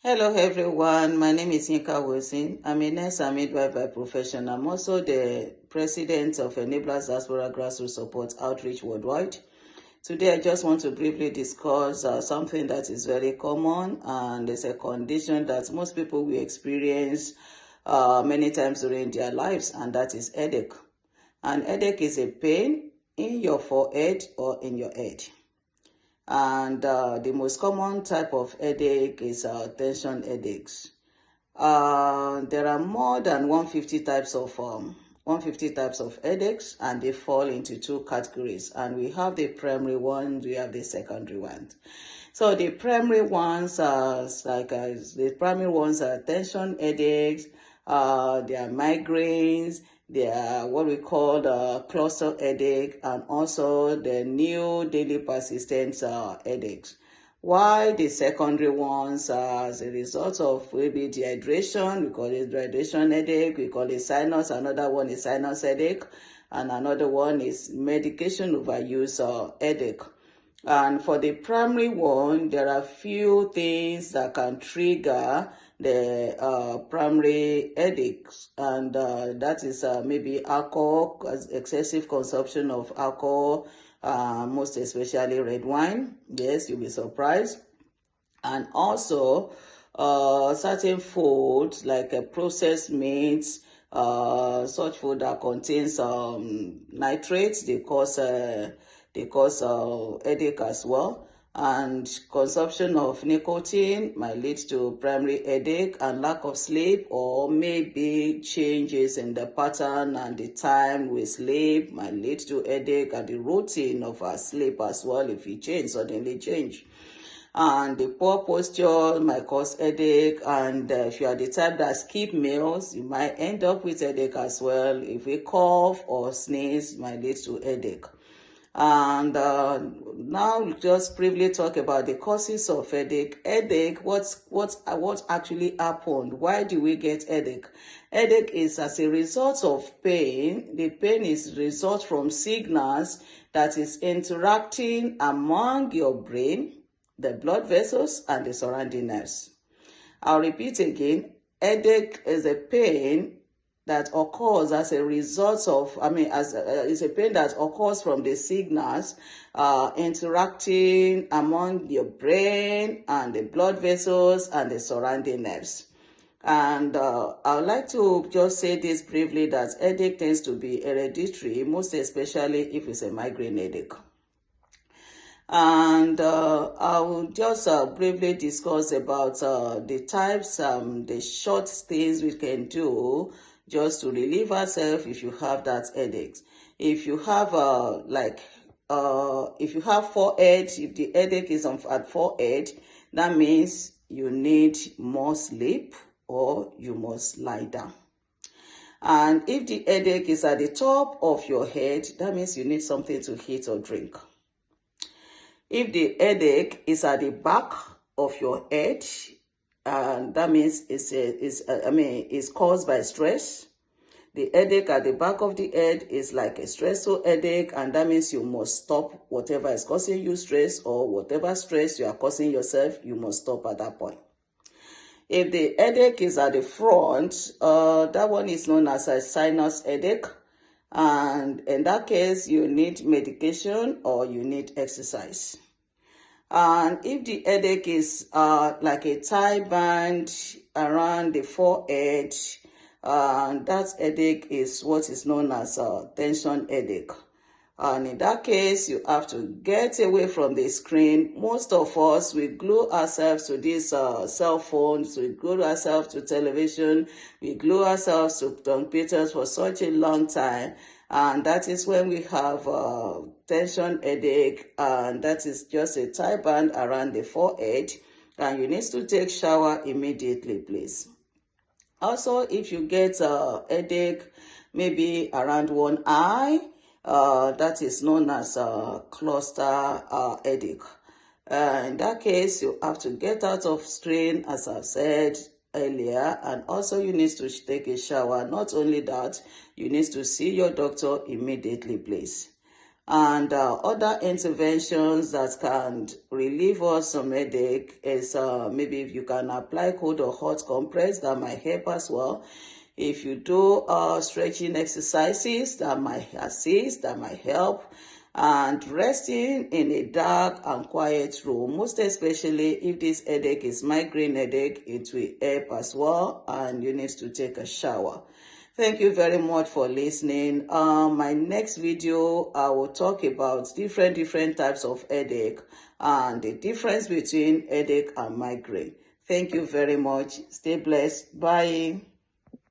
Hello everyone, my name is Yinka Wilson. I'm a nurse and midwife by profession. I'm also the president of Enablers Diaspora Grassroots Support Outreach Worldwide. Today I just want to briefly discuss something that is very common, and it's a condition that most people will experience many times during their lives, and that is headache. And headache is a pain in your forehead or in your head. And the most common type of headache is tension headaches. There are more than 150 types of headaches, and they fall into two categories. And we have the primary ones, we have the secondary ones. So the primary ones are tension headaches. They are migraines. They are what we call the cluster headache, and also the new daily persistent headaches. While the secondary ones are as a result of maybe dehydration, we call it dehydration headache, we call it sinus, another one is sinus headache, and another one is medication overuse headache. And for the primary one, there are few things that can trigger the primary headaches, and that is maybe alcohol, excessive consumption of alcohol, most especially red wine. Yes, you'll be surprised. And also certain foods like processed meats, such food that contains nitrates, they cause headache as well. And consumption of nicotine might lead to primary headache, and lack of sleep or maybe changes in the pattern and the time we sleep might lead to headache, and the routine of our sleep as well, if you suddenly change. And the poor posture might cause headache, and if you are the type that skip meals, you might end up with headache as well. If we cough or sneeze, it might lead to headache. And now we'll just briefly talk about the causes of headache. Headache, what actually happened? Why do we get headache? Headache is as a result of pain. The pain is result from signals that is interacting among your brain, the blood vessels, and the surrounding nerves. I'll repeat again. Headache is a pain that occurs as a result of, is a pain that occurs from the signals interacting among your brain and the blood vessels and the surrounding nerves. And I would like to just say this briefly, that headache tends to be hereditary, most especially if it's a migraine headache. And I will just briefly discuss about the types, the short things we can do just to relieve ourselves if you have that headache. If you have if you have forehead, if the headache is at forehead, that means you need more sleep or you must lie down. And if the headache is at the top of your head, that means you need something to eat or drink. If the headache is at the back of your head, that means it's caused by stress. The headache at the back of the head is like a stressful headache, and that means you must stop whatever is causing you stress, or whatever stress you are causing yourself, you must stop at that point. If the headache is at the front, that one is known as a sinus headache, and in that case, you need medication or you need exercise. And if the headache is like a tie band around the forehead, that headache is what is known as tension headache. And in that case, you have to get away from the screen. Most of us, we glue ourselves to these cell phones, we glue ourselves to television, we glue ourselves to computers for such a long time. And that is when we have tension headache, and that is just a tie band around the forehead, and you need to take shower immediately, please. Also, if you get a headache maybe around one eye, that is known as cluster headache. In that case, you have to get out of screen, as I've said earlier, and also you need to take a shower. Not only that, you need to see your doctor immediately, please. And other interventions that can relieve us some headache is maybe if you can apply cold or hot compress, that might help as well. If you do stretching exercises, that might assist, that might help. And resting in a dark and quiet room, most especially if this headache is migraine headache, it will help as well, and you need to take a shower. Thank you very much for listening. My next video, I will talk about different types of headache and the difference between headache and migraine. Thank you very much. Stay blessed. Bye.